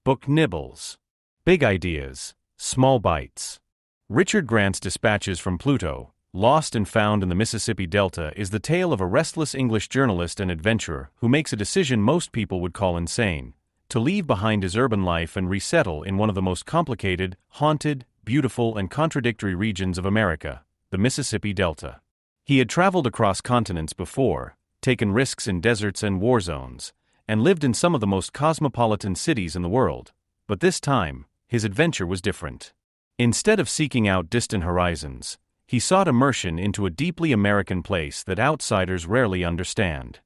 Book Nibbles. Big Ideas, Small Bites. Richard Grant's Dispatches from Pluto, Lost and Found in the Mississippi Delta is the tale of a restless English journalist and adventurer who makes a decision most people would call insane: to leave behind his urban life and resettle in one of the most complicated, haunted, beautiful, and contradictory regions of America, the Mississippi Delta. He had traveled across continents before, taken risks in deserts and war zones, and lived in some of the most cosmopolitan cities in the world, but this time, his adventure was different. Instead of seeking out distant horizons, he sought immersion into a deeply American place that outsiders rarely understand.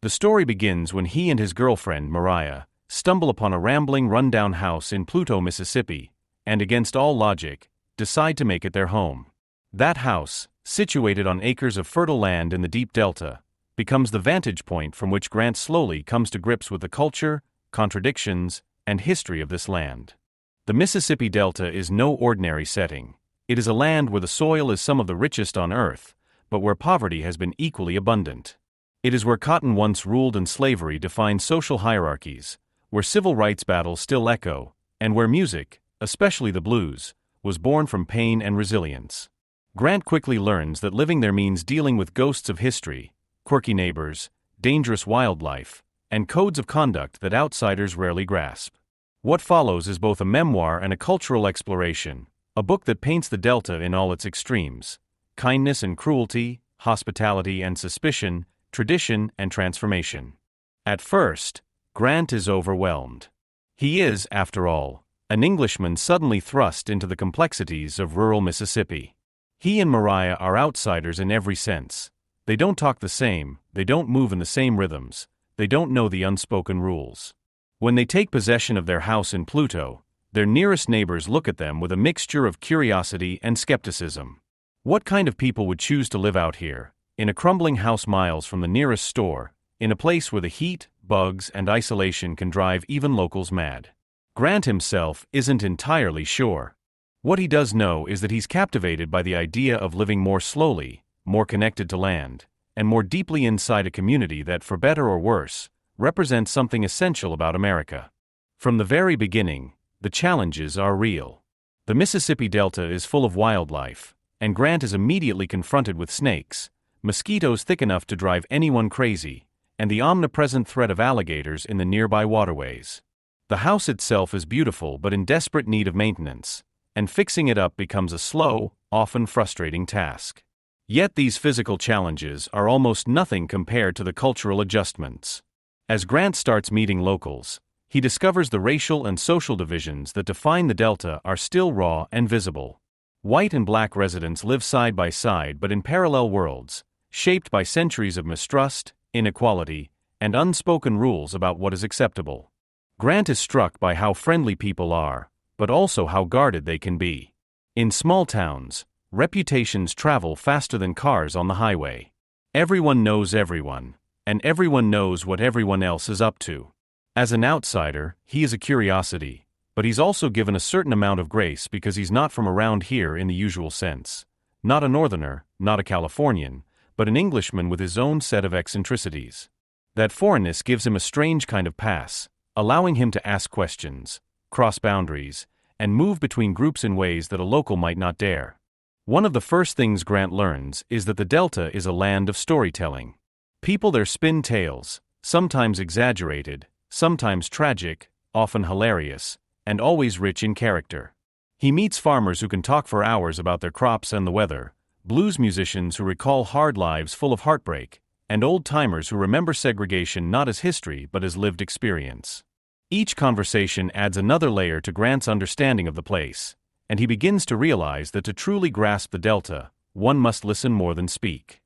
The story begins when he and his girlfriend, Mariah, stumble upon a rambling, rundown house in Pluto, Mississippi, and against all logic, decide to make it their home. That house, situated on acres of fertile land in the deep delta, becomes the vantage point from which Grant slowly comes to grips with the culture, contradictions, and history of this land. The Mississippi Delta is no ordinary setting. It is a land where the soil is some of the richest on earth, but where poverty has been equally abundant. It is where cotton once ruled and slavery defined social hierarchies, where civil rights battles still echo, and where music, especially the blues, was born from pain and resilience. Grant quickly learns that living there means dealing with ghosts of history, quirky neighbors, dangerous wildlife, and codes of conduct that outsiders rarely grasp. What follows is both a memoir and a cultural exploration, a book that paints the Delta in all its extremes: kindness and cruelty, hospitality and suspicion, tradition and transformation. At first, Grant is overwhelmed. He is, after all, an Englishman suddenly thrust into the complexities of rural Mississippi. He and Mariah are outsiders in every sense. They don't talk the same, they don't move in the same rhythms, they don't know the unspoken rules. When they take possession of their house in Pluto, their nearest neighbors look at them with a mixture of curiosity and skepticism. What kind of people would choose to live out here, in a crumbling house miles from the nearest store, in a place where the heat, bugs, and isolation can drive even locals mad? Grant himself isn't entirely sure. What he does know is that he's captivated by the idea of living more slowly, more connected to land, and more deeply inside a community that, for better or worse, represents something essential about America. From the very beginning, the challenges are real. The Mississippi Delta is full of wildlife, and Grant is immediately confronted with snakes, mosquitoes thick enough to drive anyone crazy, and the omnipresent threat of alligators in the nearby waterways. The house itself is beautiful but in desperate need of maintenance, and fixing it up becomes a slow, often frustrating task. Yet these physical challenges are almost nothing compared to the cultural adjustments. As Grant starts meeting locals, he discovers the racial and social divisions that define the Delta are still raw and visible. White and black residents live side by side but in parallel worlds, shaped by centuries of mistrust, inequality, and unspoken rules about what is acceptable. Grant is struck by how friendly people are, but also how guarded they can be. In small towns, reputations travel faster than cars on the highway. Everyone knows everyone, and everyone knows what everyone else is up to. As an outsider, he is a curiosity, but he's also given a certain amount of grace because he's not from around here in the usual sense. Not a northerner, not a Californian, but an Englishman with his own set of eccentricities. That foreignness gives him a strange kind of pass, allowing him to ask questions, cross boundaries, and move between groups in ways that a local might not dare. One of the first things Grant learns is that the Delta is a land of storytelling. People there spin tales, sometimes exaggerated, sometimes tragic, often hilarious, and always rich in character. He meets farmers who can talk for hours about their crops and the weather, blues musicians who recall hard lives full of heartbreak, and old-timers who remember segregation not as history but as lived experience. Each conversation adds another layer to Grant's understanding of the place, and he begins to realize that to truly grasp the Delta, one must listen more than speak.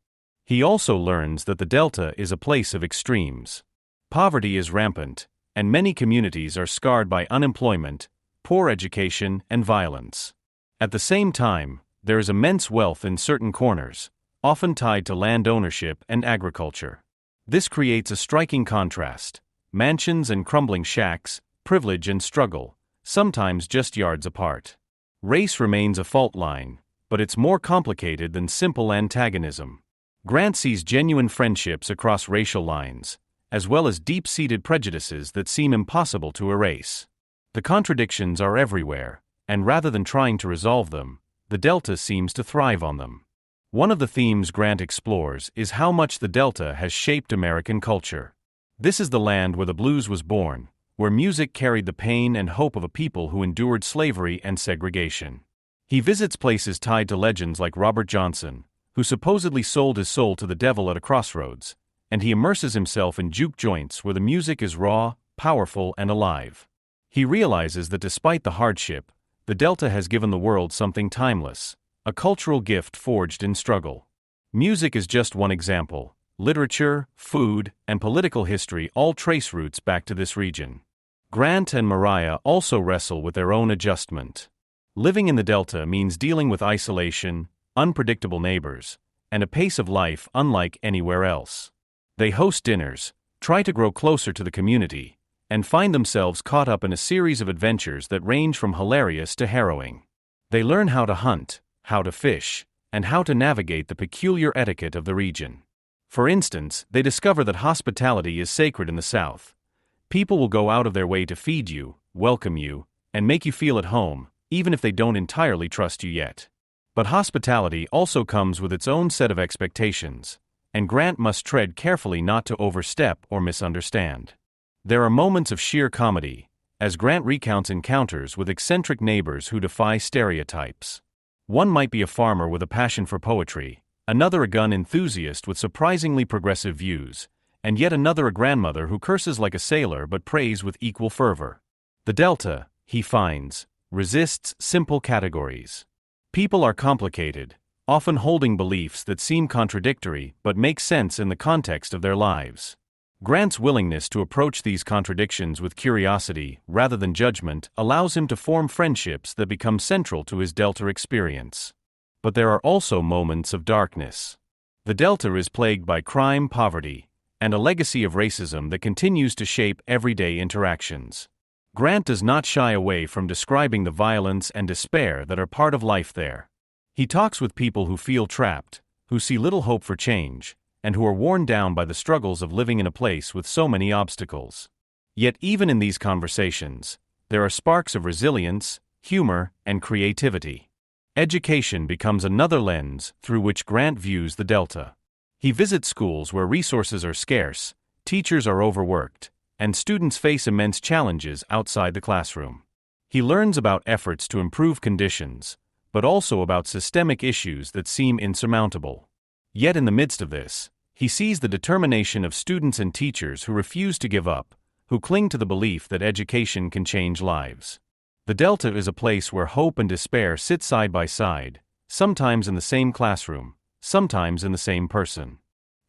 He also learns that the Delta is a place of extremes. Poverty is rampant, and many communities are scarred by unemployment, poor education, and violence. At the same time, there is immense wealth in certain corners, often tied to land ownership and agriculture. This creates a striking contrast: mansions and crumbling shacks, privilege and struggle, sometimes just yards apart. Race remains a fault line, but it's more complicated than simple antagonism. Grant sees genuine friendships across racial lines, as well as deep-seated prejudices that seem impossible to erase. The contradictions are everywhere, and rather than trying to resolve them, the Delta seems to thrive on them. One of the themes Grant explores is how much the Delta has shaped American culture. This is the land where the blues was born, where music carried the pain and hope of a people who endured slavery and segregation. He visits places tied to legends like Robert Johnson, who supposedly sold his soul to the devil at a crossroads, and he immerses himself in juke joints where the music is raw, powerful, and alive. He realizes that despite the hardship, the Delta has given the world something timeless, a cultural gift forged in struggle. Music is just one example. Literature, food, and political history all trace roots back to this region. Grant and Mariah also wrestle with their own adjustment. Living in the Delta means dealing with isolation, unpredictable neighbors, and a pace of life unlike anywhere else. They host dinners, try to grow closer to the community, and find themselves caught up in a series of adventures that range from hilarious to harrowing. They learn how to hunt, how to fish, and how to navigate the peculiar etiquette of the region. For instance, they discover that hospitality is sacred in the South. People will go out of their way to feed you, welcome you, and make you feel at home, even if they don't entirely trust you yet. But hospitality also comes with its own set of expectations, and Grant must tread carefully not to overstep or misunderstand. There are moments of sheer comedy, as Grant recounts encounters with eccentric neighbors who defy stereotypes. One might be a farmer with a passion for poetry, another a gun enthusiast with surprisingly progressive views, and yet another a grandmother who curses like a sailor but prays with equal fervor. The Delta, he finds, resists simple categories. People are complicated, often holding beliefs that seem contradictory but make sense in the context of their lives. Grant's willingness to approach these contradictions with curiosity rather than judgment allows him to form friendships that become central to his Delta experience. But there are also moments of darkness. The Delta is plagued by crime, poverty, and a legacy of racism that continues to shape everyday interactions. Grant does not shy away from describing the violence and despair that are part of life there. He talks with people who feel trapped, who see little hope for change, and who are worn down by the struggles of living in a place with so many obstacles. Yet even in these conversations, there are sparks of resilience, humor, and creativity. Education becomes another lens through which Grant views the Delta. He visits schools where resources are scarce, teachers are overworked, and students face immense challenges outside the classroom. He learns about efforts to improve conditions, but also about systemic issues that seem insurmountable. Yet in the midst of this, he sees the determination of students and teachers who refuse to give up, who cling to the belief that education can change lives. The Delta is a place where hope and despair sit side by side, sometimes in the same classroom, sometimes in the same person.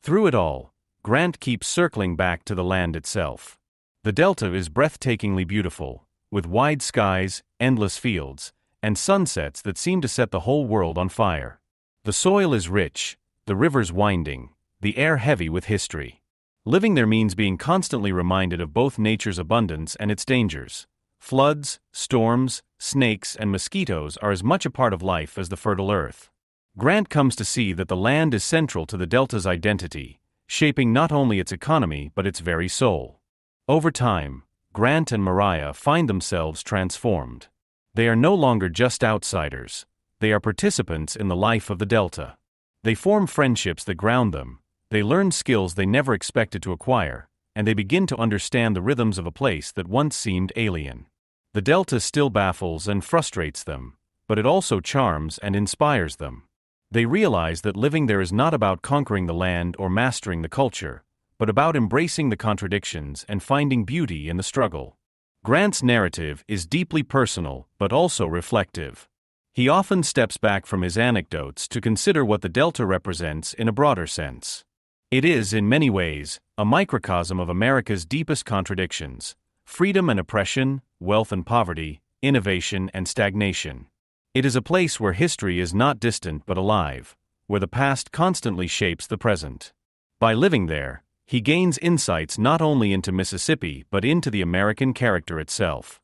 Through it all, Grant keeps circling back to the land itself. The Delta is breathtakingly beautiful, with wide skies, endless fields, and sunsets that seem to set the whole world on fire. The soil is rich, the rivers winding, the air heavy with history. Living there means being constantly reminded of both nature's abundance and its dangers. Floods, storms, snakes, and mosquitoes are as much a part of life as the fertile earth. Grant comes to see that the land is central to the Delta's identity, shaping not only its economy but its very soul. Over time, Grant and Mariah find themselves transformed. They are no longer just outsiders, they are participants in the life of the Delta. They form friendships that ground them, they learn skills they never expected to acquire, and they begin to understand the rhythms of a place that once seemed alien. The Delta still baffles and frustrates them, but it also charms and inspires them. They realize that living there is not about conquering the land or mastering the culture, but about embracing the contradictions and finding beauty in the struggle. Grant's narrative is deeply personal but also reflective. He often steps back from his anecdotes to consider what the Delta represents in a broader sense. It is, in many ways, a microcosm of America's deepest contradictions: freedom and oppression, wealth and poverty, innovation and stagnation. It is a place where history is not distant but alive, where the past constantly shapes the present. By living there, he gains insights not only into Mississippi but into the American character itself.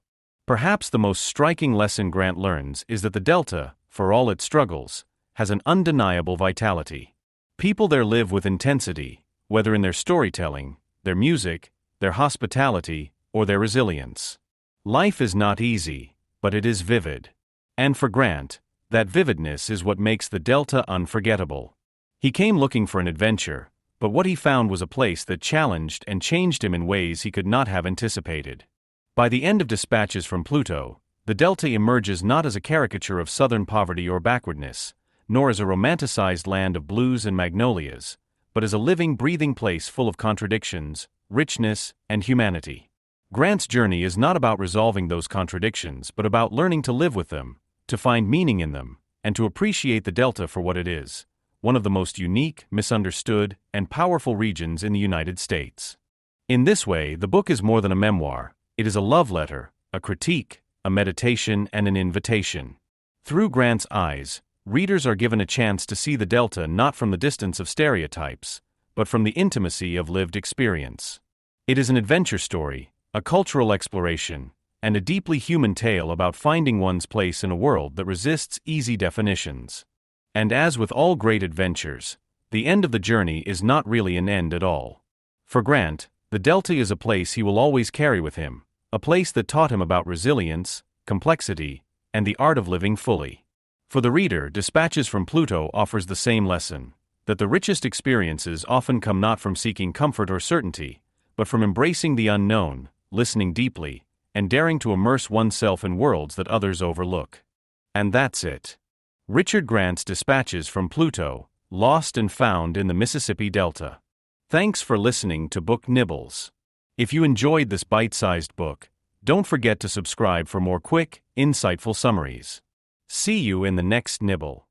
Perhaps the most striking lesson Grant learns is that the Delta, for all its struggles, has an undeniable vitality. People there live with intensity, whether in their storytelling, their music, their hospitality, or their resilience. Life is not easy, but it is vivid. And for Grant, that vividness is what makes the Delta unforgettable. He came looking for an adventure, but what he found was a place that challenged and changed him in ways he could not have anticipated. By the end of Dispatches from Pluto, the Delta emerges not as a caricature of southern poverty or backwardness, nor as a romanticized land of blues and magnolias, but as a living, breathing place full of contradictions, richness, and humanity. Grant's journey is not about resolving those contradictions but about learning to live with them, to find meaning in them, and to appreciate the Delta for what it is, one of the most unique, misunderstood, and powerful regions in the United States. In this way, the book is more than a memoir. It is a love letter, a critique, a meditation, and an invitation. Through Grant's eyes, readers are given a chance to see the Delta not from the distance of stereotypes, but from the intimacy of lived experience. It is an adventure story, a cultural exploration, and a deeply human tale about finding one's place in a world that resists easy definitions. And as with all great adventures, the end of the journey is not really an end at all. For Grant, the Delta is a place he will always carry with him, a place that taught him about resilience, complexity, and the art of living fully. For the reader, Dispatches from Pluto offers the same lesson, that the richest experiences often come not from seeking comfort or certainty, but from embracing the unknown, listening deeply, and daring to immerse oneself in worlds that others overlook. And that's it. Richard Grant's Dispatches from Pluto, Lost and Found in the Mississippi Delta. Thanks for listening to Book Nibbles. If you enjoyed this bite-sized book, don't forget to subscribe for more quick, insightful summaries. See you in the next nibble.